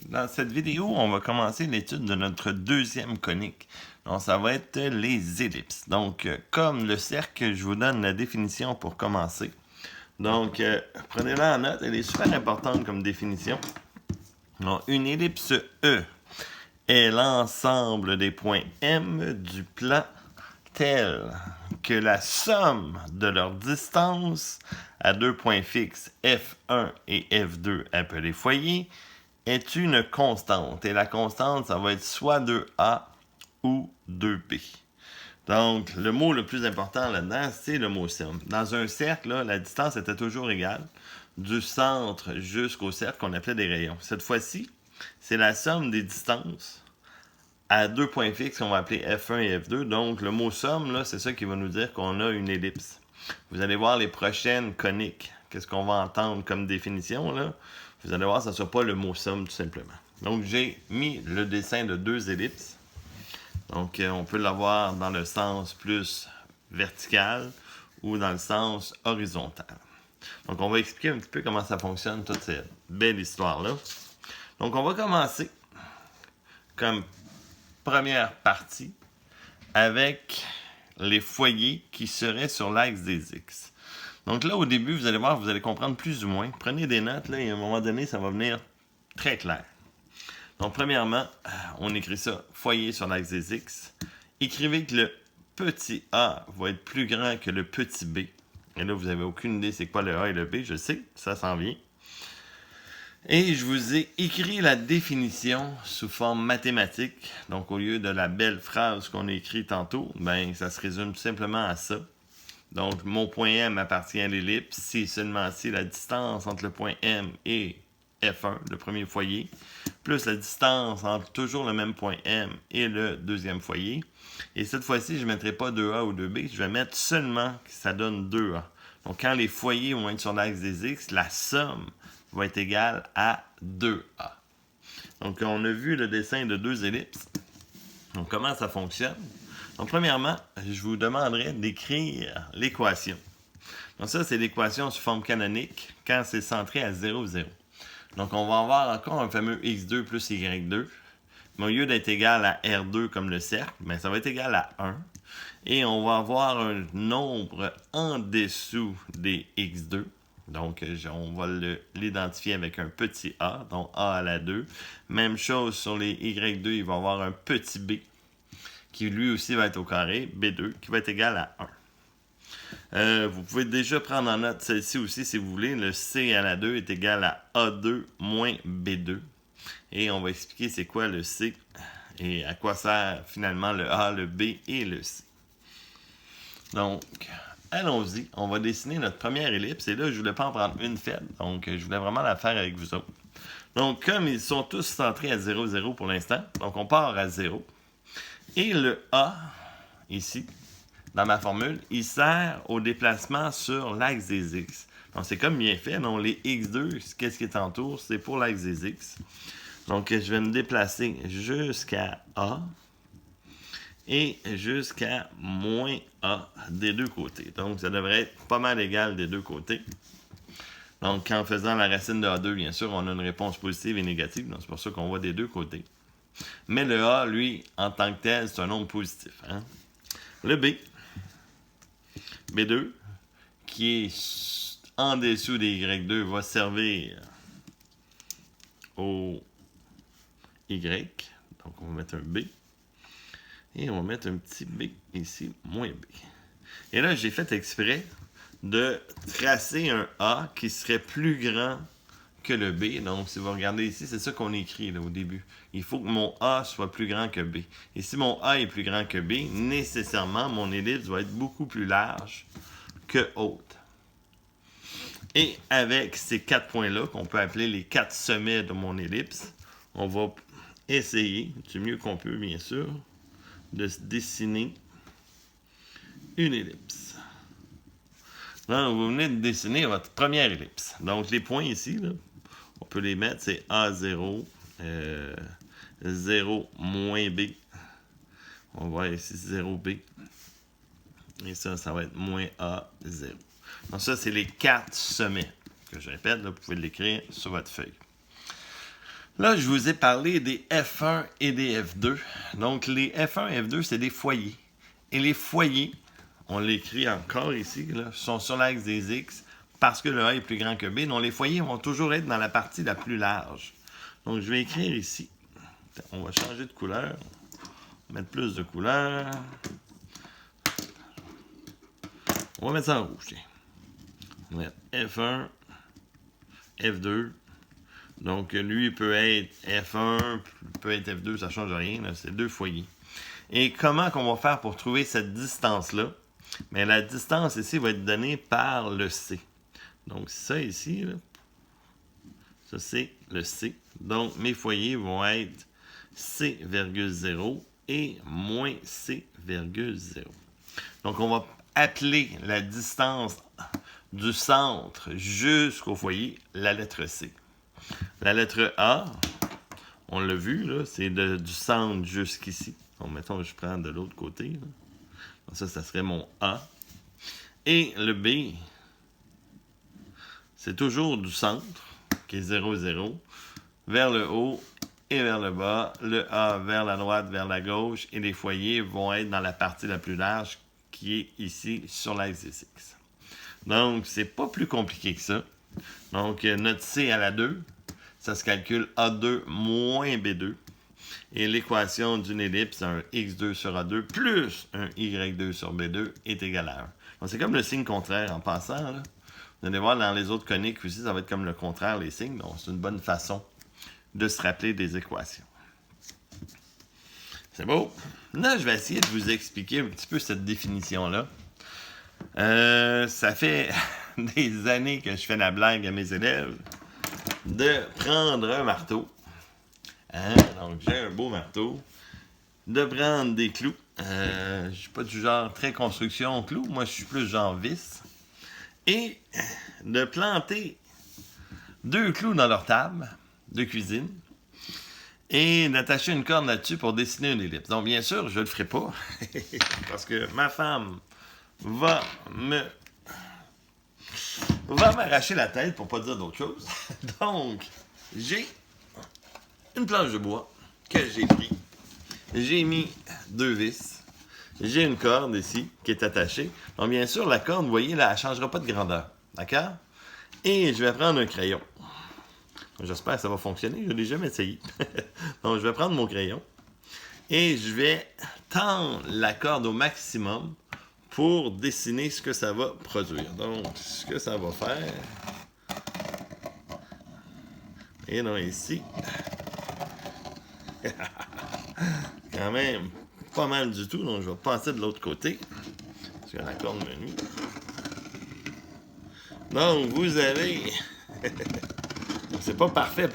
Dans cette vidéo, on va commencer l'étude de notre deuxième conique. Donc, ça va être les ellipses. Donc, comme le cercle, je vous donne la définition pour commencer. Donc, prenez-la en note, elle est super importante comme définition. Donc, une ellipse E est l'ensemble des points M du plan tel que la somme de leur distance à deux points fixes F1 et F2 appelés foyers est une constante. Et la constante, ça va être soit 2A ou 2B. Donc, le mot le plus important là-dedans, c'est le mot somme. Dans un cercle, là, la distance était toujours égale du centre jusqu'au cercle qu'on appelait des rayons. Cette fois-ci, c'est la somme des distances à deux points fixes qu'on va appeler F1 et F2. Donc, le mot somme, là, c'est ça qui va nous dire qu'on a une ellipse. Vous allez voir les prochaines coniques. Qu'est-ce qu'on va entendre comme définition, là? Vous allez voir, ça ne sera pas le mot somme, tout simplement. Donc, j'ai mis le dessin de deux ellipses. Donc, on peut l'avoir dans le sens plus vertical ou dans le sens horizontal. Donc, on va expliquer un petit peu comment ça fonctionne, toute cette belle histoire-là. Donc, on va commencer comme première partie avec les foyers qui seraient sur l'axe des X. Donc là, au début, vous allez voir, vous allez comprendre plus ou moins. Prenez des notes, là, et à un moment donné, ça va venir très clair. Donc, premièrement, on écrit ça, foyer sur l'axe des X. Écrivez que le petit a va être plus grand que le petit b. Et là, vous n'avez aucune idée c'est quoi le a et le b, je sais, ça s'en vient. Et je vous ai écrit la définition sous forme mathématique. Donc, au lieu de la belle phrase qu'on a écrite tantôt, ben, ça se résume tout simplement à ça. Donc, mon point M appartient à l'ellipse si seulement si la distance entre le point M et F1, le premier foyer, plus la distance entre toujours le même point M et le deuxième foyer. Et cette fois-ci, je ne mettrai pas 2A ou 2B, je vais mettre seulement que ça donne 2A. Donc, quand les foyers vont être sur l'axe des X, la somme va être égale à 2A. Donc, on a vu le dessin de deux ellipses. Donc, comment ça fonctionne? Donc, premièrement, je vous demanderai d'écrire l'équation. Donc, ça, c'est l'équation sous forme canonique quand c'est centré à 0, 0. Donc, on va avoir encore un fameux x2 plus y2. Mais au lieu d'être égal à R2 comme le cercle, ben, ça va être égal à 1. Et on va avoir un nombre en dessous des x2. Donc, on va l'identifier avec un petit a, donc a à la 2. Même chose sur les y2, il va y avoir un petit b, qui lui aussi va être au carré, b2, qui va être égal à 1. Vous pouvez déjà prendre en note celle-ci aussi si vous voulez. Le c à la 2 est égal à a2 moins b2. Et on va expliquer c'est quoi le c et à quoi sert finalement le a, le b et le c. Donc, allons-y. On va dessiner notre première ellipse. Et là, je ne voulais pas en prendre une faite. Donc, je voulais vraiment la faire avec vous autres. Donc, comme ils sont tous centrés à 0, 0 pour l'instant, donc on part à 0. Et le a, ici, dans ma formule, il sert au déplacement sur l'axe des X. Donc, c'est comme bien fait. Donc, les X2, qu'est-ce qui est entoure? C'est pour l'axe des X. Donc, je vais me déplacer jusqu'à A et jusqu'à moins A des deux côtés. Donc, ça devrait être pas mal égal des deux côtés. Donc, en faisant la racine de A2, bien sûr, on a une réponse positive et négative. Donc, c'est pour ça qu'on voit des deux côtés. Mais le A, lui, en tant que tel, c'est un nombre positif. Hein? Le B, B2, qui est en dessous des Y2, va servir au Y. Donc, on va mettre un B. Et on va mettre un petit B ici, moins B. Et là, j'ai fait exprès de tracer un A qui serait plus grand que le B. Donc, si vous regardez ici, c'est ça qu'on écrit là, au début. Il faut que mon A soit plus grand que B. Et si mon A est plus grand que B, nécessairement, mon ellipse va être beaucoup plus large que haute. Et avec ces quatre points-là, qu'on peut appeler les quatre sommets de mon ellipse, on va essayer, du mieux qu'on peut, bien sûr, de dessiner une ellipse. Là, vous venez de dessiner votre première ellipse. Donc, les points ici, là, on peut les mettre, c'est A0, 0 moins B. On va voir ici 0B. Et ça va être moins A0. Donc, ça, c'est les quatre sommets. Que je répète, là, vous pouvez l'écrire sur votre feuille. Là, je vous ai parlé des F1 et des F2. Donc, les F1 et F2, c'est des foyers. Et les foyers, on l'écrit encore ici, là, sont sur l'axe des X parce que le A est plus grand que B. Donc, les foyers vont toujours être dans la partie la plus large. Donc, je vais écrire ici. On va changer de couleur. On va mettre plus de couleur. On va mettre ça en rouge. Tiens. On va mettre F1, F2. Donc, lui peut être F1, peut être F2, ça ne change rien. C'est deux foyers. Et comment qu'on va faire pour trouver cette distance-là? Mais la distance ici va être donnée par le C. Donc, ça ici, là, ça c'est le C. Donc, mes foyers vont être C,0 et moins C,0. Donc, on va appeler la distance du centre jusqu'au foyer la lettre C. La lettre A, on l'a vu, là, c'est du centre jusqu'ici. Donc, mettons, je prends de l'autre côté. Là. Donc, ça serait mon A. Et le B, c'est toujours du centre, qui est 0, 0, vers le haut et vers le bas. Le A vers la droite, vers la gauche. Et les foyers vont être dans la partie la plus large, qui est ici, sur l'axe des X. Donc, c'est pas plus compliqué que ça. Donc, notre C à la 2, ça se calcule A2 moins B2. Et l'équation d'une ellipse, un x2 sur A2 plus un y2 sur B2 est égal à 1. Donc, c'est comme le signe contraire en passant. Là. Vous allez voir dans les autres coniques aussi, ça va être comme le contraire, les signes. Donc, c'est une bonne façon de se rappeler des équations. C'est beau. Là, je vais essayer de vous expliquer un petit peu cette définition-là. Ça fait des années que je fais la blague à mes élèves de prendre un marteau. Hein? Donc, j'ai un beau marteau. De prendre des clous. Je ne suis pas du genre très construction clous. Moi, je suis plus genre vis. Et de planter 2 clous dans leur table de cuisine. Et d'attacher une corde là-dessus pour dessiner une ellipse. Donc, bien sûr, je ne le ferai pas. Parce que ma femme va m'arracher la tête pour pas dire d'autre chose. Donc, j'ai une planche de bois que j'ai pris. J'ai mis 2 vis. J'ai une corde ici qui est attachée. Donc, bien sûr, la corde, vous voyez, là, elle ne changera pas de grandeur. D'accord? Et je vais prendre un crayon. J'espère que ça va fonctionner. Je ne l'ai jamais essayé. Donc, je vais prendre mon crayon et je vais tendre la corde au maximum pour dessiner ce que ça va produire. Donc, ce que ça va faire... Et non, ici... Quand même pas mal du tout, donc je vais passer de l'autre côté. Parce que la corde me nuit. Donc, vous avez... C'est pas parfait.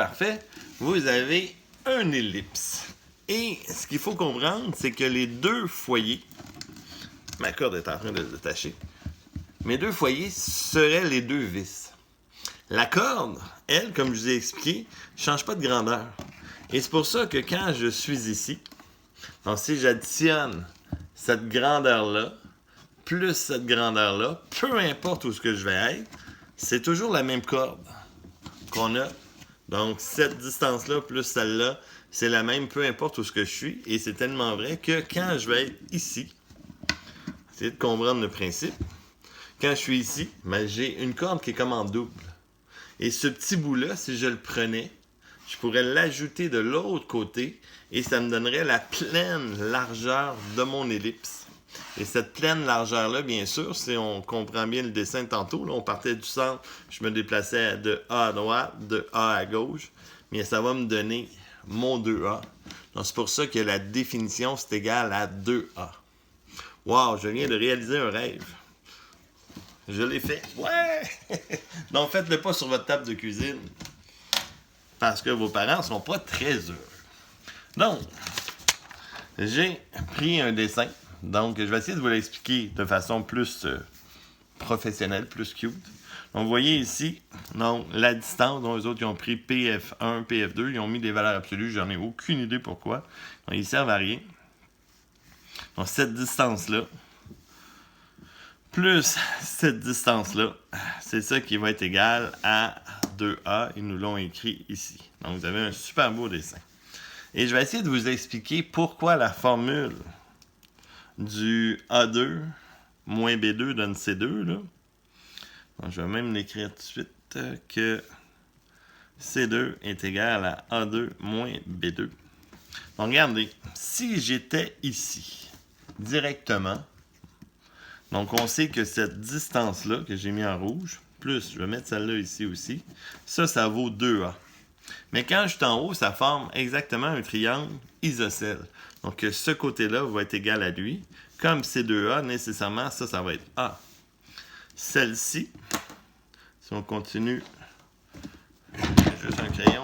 Vous avez une ellipse. Et ce qu'il faut comprendre, c'est que les 2 foyers... Ma corde est en train de se détacher. Mes 2 foyers seraient les 2 vis. La corde, elle, comme je vous ai expliqué, ne change pas de grandeur. Et c'est pour ça que quand je suis ici, donc si j'additionne cette grandeur-là, plus cette grandeur-là, peu importe où ce que je vais être, c'est toujours la même corde qu'on a. Donc cette distance-là plus celle-là, c'est la même, peu importe où ce que je suis. Et c'est tellement vrai que quand je vais être ici, essayez de comprendre le principe. Quand je suis ici, ben, j'ai une corde qui est comme en double. Et ce petit bout-là, si je le prenais, je pourrais l'ajouter de l'autre côté et ça me donnerait la pleine largeur de mon ellipse. Et cette pleine largeur-là, bien sûr, si on comprend bien le dessin tantôt, là, on partait du centre, je me déplaçais de A à droite, de A à gauche, mais ça va me donner mon 2A. Donc c'est pour ça que la définition, c'est égal à 2A. Wow, je viens de réaliser un rêve. Je l'ai fait. Ouais! Donc, faites-le pas sur votre table de cuisine. Parce que vos parents ne sont pas très heureux. Donc, j'ai pris un dessin. Donc, je vais essayer de vous l'expliquer de façon plus professionnelle, plus cute. Donc, vous voyez ici, donc, la distance dont les autres ils ont pris PF1, PF2. Ils ont mis des valeurs absolues. J'en ai aucune idée pourquoi. Donc, ils servent à rien. Donc, cette distance-là, plus cette distance-là, c'est ça qui va être égal à 2A, ils nous l'ont écrit ici. Donc, vous avez un super beau dessin. Et je vais essayer de vous expliquer pourquoi la formule du A2 moins B2 donne C2. Là. Donc, je vais même l'écrire tout de suite que C2 est égal à A2 moins B2. Donc, regardez, si j'étais ici, directement, donc on sait que cette distance-là, que j'ai mis en rouge, plus, je vais mettre celle-là ici aussi, ça vaut 2A. Mais quand je suis en haut, ça forme exactement un triangle isocèle. Donc, ce côté-là va être égal à lui. Comme c'est 2A, nécessairement, ça va être A. Celle-ci, si on continue, juste un crayon,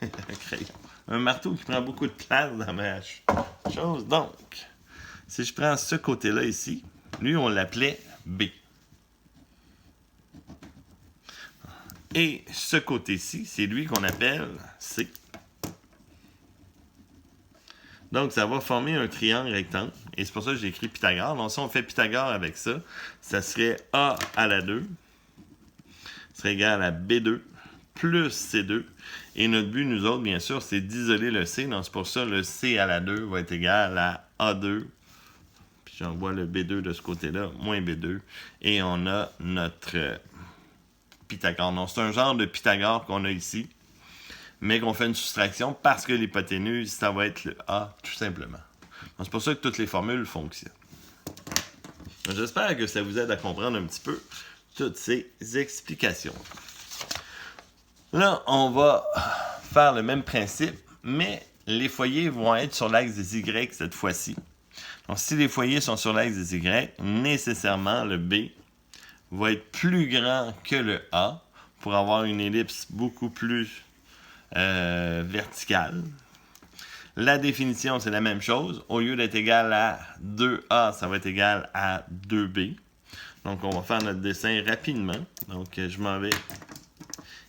un crayon. Un marteau qui prend beaucoup de place dans ma chose. Donc, si je prends ce côté-là ici, lui, on l'appelait B. Et ce côté-ci, c'est lui qu'on appelle C. Donc, ça va former un triangle rectangle. Et c'est pour ça que j'ai écrit Pythagore. Donc, si on fait Pythagore avec ça, ça serait A à la 2 serait égal à B2 plus C2. Et notre but, nous autres, bien sûr, c'est d'isoler le C. Donc, c'est pour ça que le C à la 2 va être égal à A2. Puis, j'envoie le B2 de ce côté-là, moins B2. Et on a notre Pythagore. Donc, c'est un genre de Pythagore qu'on a ici, mais qu'on fait une soustraction parce que l'hypoténuse, ça va être le A, tout simplement. Donc, c'est pour ça que toutes les formules fonctionnent. J'espère que ça vous aide à comprendre un petit peu toutes ces explications. Là, on va faire le même principe, mais les foyers vont être sur l'axe des Y cette fois-ci. Donc, si les foyers sont sur l'axe des Y, nécessairement, le B va être plus grand que le A pour avoir une ellipse beaucoup plus verticale. La définition, c'est la même chose. Au lieu d'être égal à 2A, ça va être égal à 2B. Donc, on va faire notre dessin rapidement. Donc, je m'en vais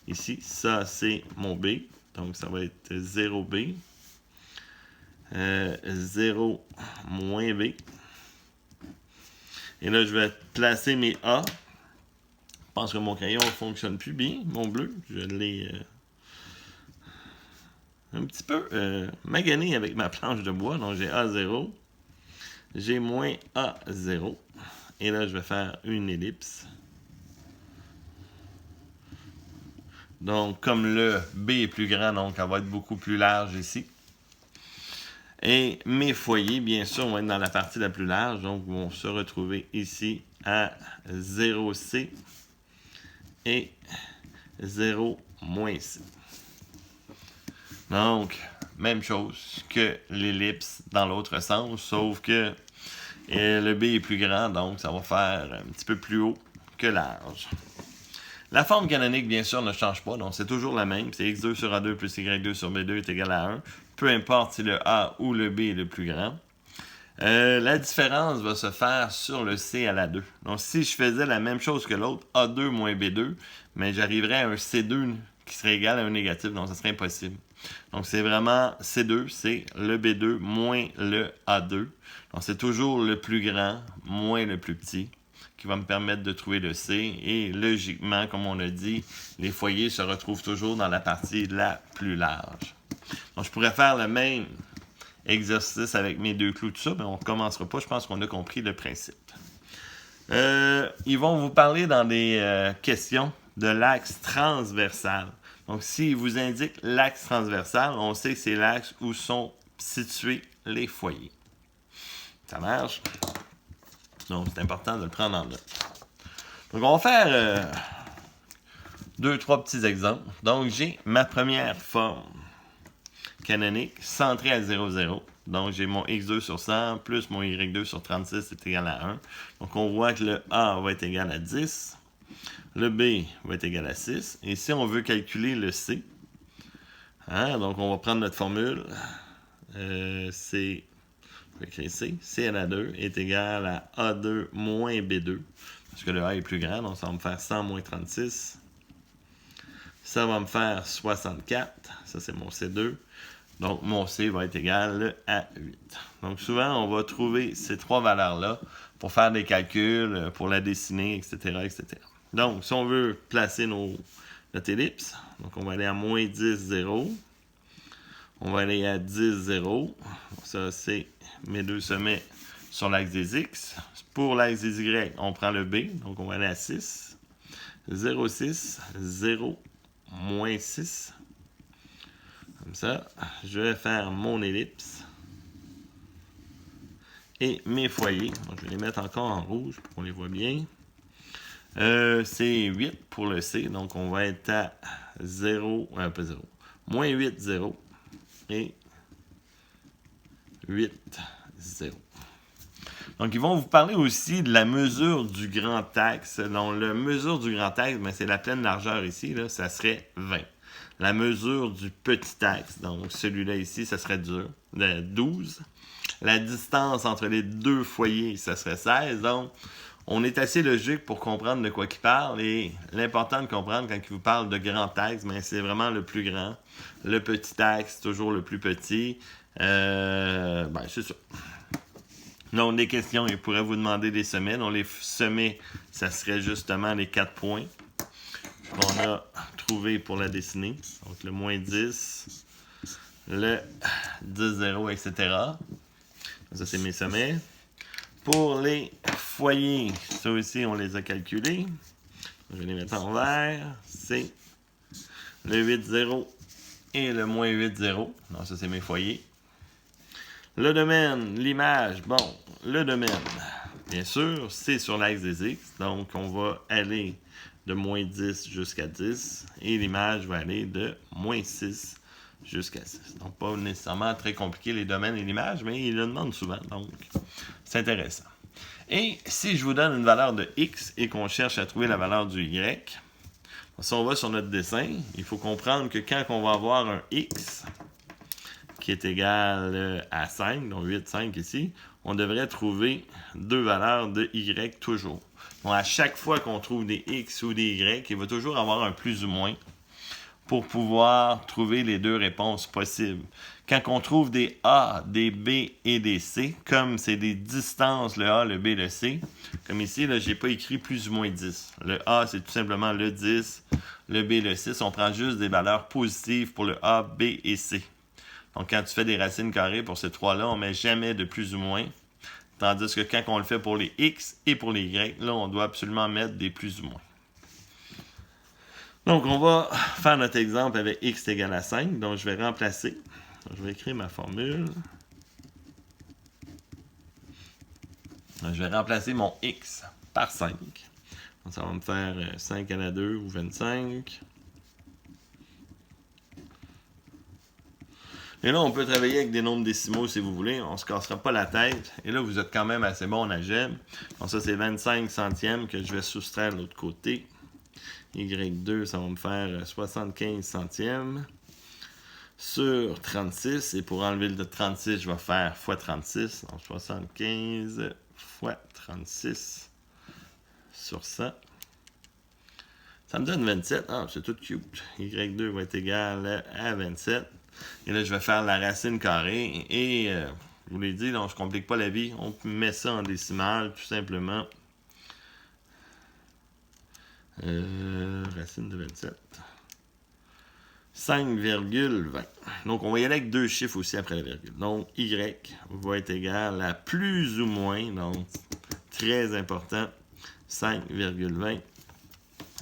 ici. Ça, c'est mon B. Donc, ça va être 0B. 0 moins B. Et là, je vais placer mes A. Je pense que mon crayon ne fonctionne plus bien, mon bleu. Je l'ai un petit peu magané avec ma planche de bois. Donc, j'ai A0. J'ai moins A0. Et là, je vais faire une ellipse. Donc, comme le B est plus grand, donc elle va être beaucoup plus large ici. Et mes foyers, bien sûr, vont être dans la partie la plus large. Donc, vont se retrouver ici à 0C et 0 moins C. Donc, même chose que l'ellipse dans l'autre sens, sauf que le B est plus grand, donc ça va faire un petit peu plus haut que large. La forme canonique, bien sûr, ne change pas, donc c'est toujours la même. C'est x2 sur a2 plus y2 sur b2 est égal à 1. Peu importe si le a ou le b est le plus grand. La différence va se faire sur le c à la 2. Donc, si je faisais la même chose que l'autre, a2 moins b2, mais j'arriverais à un c2 qui serait égal à un négatif, donc ça serait impossible. Donc, c'est vraiment C2, c'est le B2 moins le A2. Donc, c'est toujours le plus grand moins le plus petit qui va me permettre de trouver le C. Et logiquement, comme on a dit, les foyers se retrouvent toujours dans la partie la plus large. Donc, je pourrais faire le même exercice avec mes deux clous, tout ça, mais on ne commencera pas. Je pense qu'on a compris le principe. Ils vont vous parler dans des questions de l'axe transversal. Donc, s'il vous indique l'axe transversal, on sait que c'est l'axe où sont situés les foyers. Ça marche? Donc, c'est important de le prendre en note. Donc, on va faire 2-3 petits exemples. Donc, j'ai ma première forme canonique centrée à 0, 0. Donc, j'ai mon x2 sur 100 plus mon y2 sur 36 est égal à 1. Donc, on voit que le a va être égal à 10. Le B va être égal à 6. Et si on veut calculer le C, donc on va prendre notre formule. C, je vais écrire C. C à la 2 est égal à A2 moins B2. Parce que le A est plus grand, donc ça va me faire 100 moins 36. Ça va me faire 64. Ça, c'est mon C2. Donc, mon C va être égal à 8. Donc, souvent, on va trouver ces trois valeurs-là pour faire des calculs, pour la dessiner, etc., etc. Donc, si on veut placer nos notre ellipse. Donc, on va aller à moins 10, 0. On va aller à 10, 0. Ça, c'est mes deux sommets sur l'axe des X. Pour l'axe des Y, on prend le B. Donc, on va aller à 6. 0, 6, 0, moins 6. Comme ça, je vais faire mon ellipse. Et mes foyers. Donc, je vais les mettre encore en rouge pour qu'on les voit bien. C'est 8 pour le C. Donc, on va être à 0, pas 0. Moins 8, 0. Et 8, 0. Donc, ils vont vous parler aussi de la mesure du grand axe. Donc, la mesure du grand axe, c'est la pleine largeur ici, là, ça serait 20. La mesure du petit axe, donc celui-là ici, ça serait 12. La distance entre les deux foyers, ça serait 16. Donc, on est assez logique pour comprendre de quoi il parle. Et l'important de comprendre quand il vous parle de grand axe, c'est vraiment le plus grand. Le petit axe, toujours le plus petit. C'est ça. Donc, des questions, il pourrait vous demander des sommets. Donc, les sommets, ça serait justement les 4 points qu'on a trouvé pour la dessiner. Donc, le moins 10, le 10, 0, etc. Ça, c'est mes sommets. Pour les foyers, ça aussi, on les a calculés. Je vais les mettre en vert. C'est le 8, 0 et le moins 8, 0. Donc, ça, c'est mes foyers. Le domaine, l'image, le domaine, bien sûr, c'est sur l'axe des X. Donc, on va aller de moins 10 jusqu'à 10. Et l'image va aller de moins 6 jusqu'à 6. Donc, pas nécessairement très compliqué les domaines et l'image, mais ils le demandent souvent. Donc, c'est intéressant. Et si je vous donne une valeur de X et qu'on cherche à trouver la valeur du Y, si on va sur notre dessin, il faut comprendre que quand on va avoir un X qui est égal à 5, donc 8, 5 ici, on devrait trouver deux valeurs de Y toujours. Donc, à chaque fois qu'on trouve des X ou des Y, il va toujours avoir un plus ou moins pour pouvoir trouver les deux réponses possibles. Quand on trouve des A, des B et des C, comme c'est des distances, le A, le B, le C, comme ici, je n'ai pas écrit plus ou moins 10. Le A, c'est tout simplement le 10, le B, le 6. On prend juste des valeurs positives pour le A, B et C. Donc, quand tu fais des racines carrées pour ces trois-là, on ne met jamais de plus ou moins. Tandis que quand on le fait pour les X et pour les Y, là, on doit absolument mettre des plus ou moins. Donc, on va faire notre exemple avec X égale à 5. Donc, je vais remplacer. Je vais écrire ma formule. Je vais remplacer mon X par 5. Donc, ça va me faire 5 à la 2 ou 25. Et là, on peut travailler avec des nombres décimaux si vous voulez. On ne se cassera pas la tête. Et là, vous êtes quand même assez bon en algèbre. Donc ça, c'est 25 centièmes que je vais soustraire de l'autre côté. Y2, ça va me faire 75 centièmes sur 36. Et pour enlever le 36, je vais faire x 36. Donc 75 x 36 sur 100. Ça me donne 27. Ah, c'est tout cute. Y2 va être égal à 27. Et là, je vais faire la racine carrée. Et je vous l'ai dit, donc, je ne complique pas la vie. On met ça en décimale, tout simplement. Racine de 27. 5,20. Donc, on va y aller avec deux chiffres aussi après la virgule. Donc, Y va être égal à plus ou moins, donc très important, 5,20.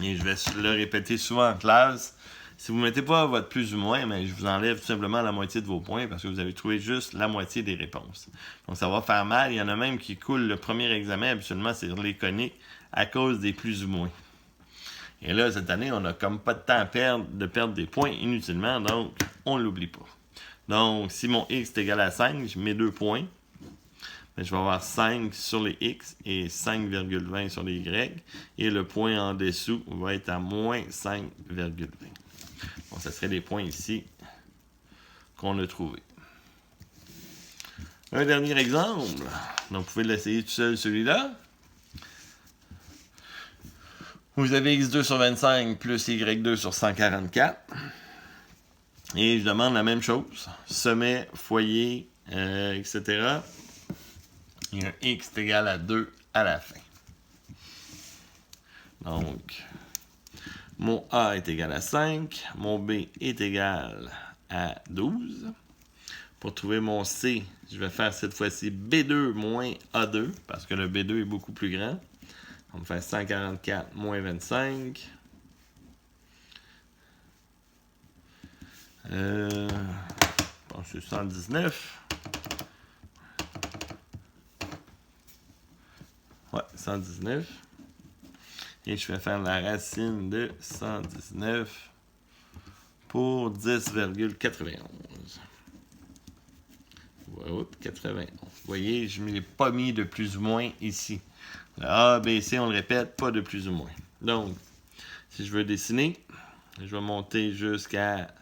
Et je vais le répéter souvent en classe. Si vous ne mettez pas votre plus ou moins, mais je vous enlève tout simplement la moitié de vos points parce que vous avez trouvé juste la moitié des réponses. Donc, ça va faire mal. Il y en a même qui coulent le premier examen, habituellement, c'est les coniques, à cause des plus ou moins. Et là, cette année, on n'a comme pas de temps à perdre, de perdre des points inutilement, donc on ne l'oublie pas. Donc, si mon X est égal à 5, je mets 2 points. Mais je vais avoir 5 sur les X et 5,20 sur les Y. Et le point en dessous va être à moins 5,20. Bon, ça serait les points ici qu'on a trouvés. Un dernier exemple. Donc, vous pouvez l'essayer tout seul, celui-là. Vous avez X2 sur 25 plus Y2 sur 144. Et je demande la même chose. Sommet, foyer, etc. Il y a un X est égal à 2 à la fin. Donc, Mon A est égal à 5. Mon B est égal à 12. Pour trouver mon C, je vais faire cette fois-ci B2 moins A2, parce que le B2 est beaucoup plus grand. On va faire 144 moins 25. Bon, c'est 119. Ouais, 119. Et je vais faire la racine de 119 pour 10,91. Oups, 91. Vous voyez, je ne l'ai pas mis de plus ou moins ici. Le A, B, C, on le répète, pas de plus ou moins. Donc, si je veux dessiner, je vais monter jusqu'à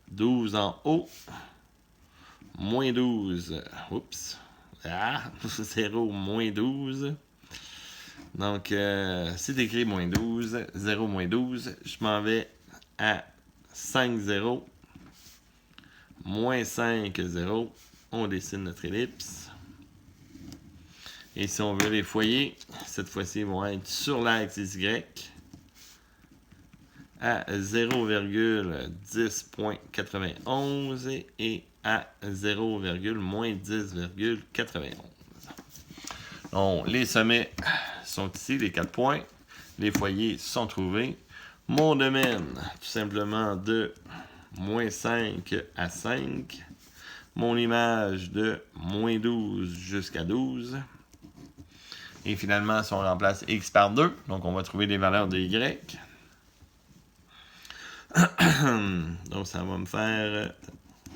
12 en haut. Moins 12. Oups. Ah, 0, moins 12. Donc, c'est écrit moins 12. 0, moins 12. Je m'en vais à 5, 0. Moins 5, 0. On dessine notre ellipse. Et si on veut les foyers, cette fois-ci, ils vont être sur l'axe des Y à 0,10.91 et à 0,-10,91. Donc, les sommets sont ici, les 4 points. Les foyers sont trouvés. Mon domaine, tout simplement de moins 5 à 5. Mon image de moins 12 jusqu'à 12. Et finalement, si on remplace x par 2, donc on va trouver les valeurs de y. Donc, ça va me faire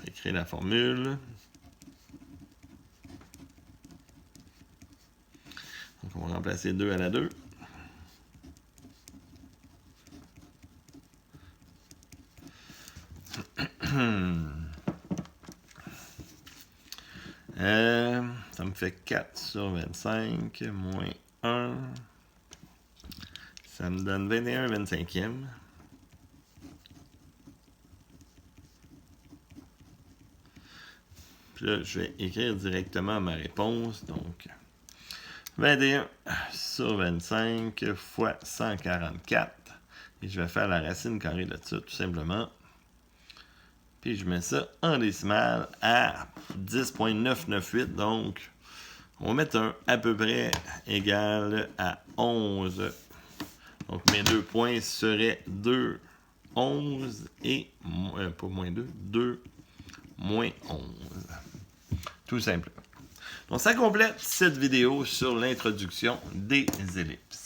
écrire la formule. Donc, on va remplacer 2 à la 2. Ça me fait 4 sur 25 moins 1. Ça me donne 21 25e. Puis là, je vais écrire directement ma réponse. Donc, 21 sur 25 fois 144. Et je vais faire la racine carrée de ça, tout simplement. Puis je mets ça en décimale à 10,998. Donc, on va mettre un à peu près égal à 11. Donc, mes 2 points seraient 2, 11 et... pas moins 2, 2, moins 11. Tout simplement. Donc, ça complète cette vidéo sur l'introduction des ellipses.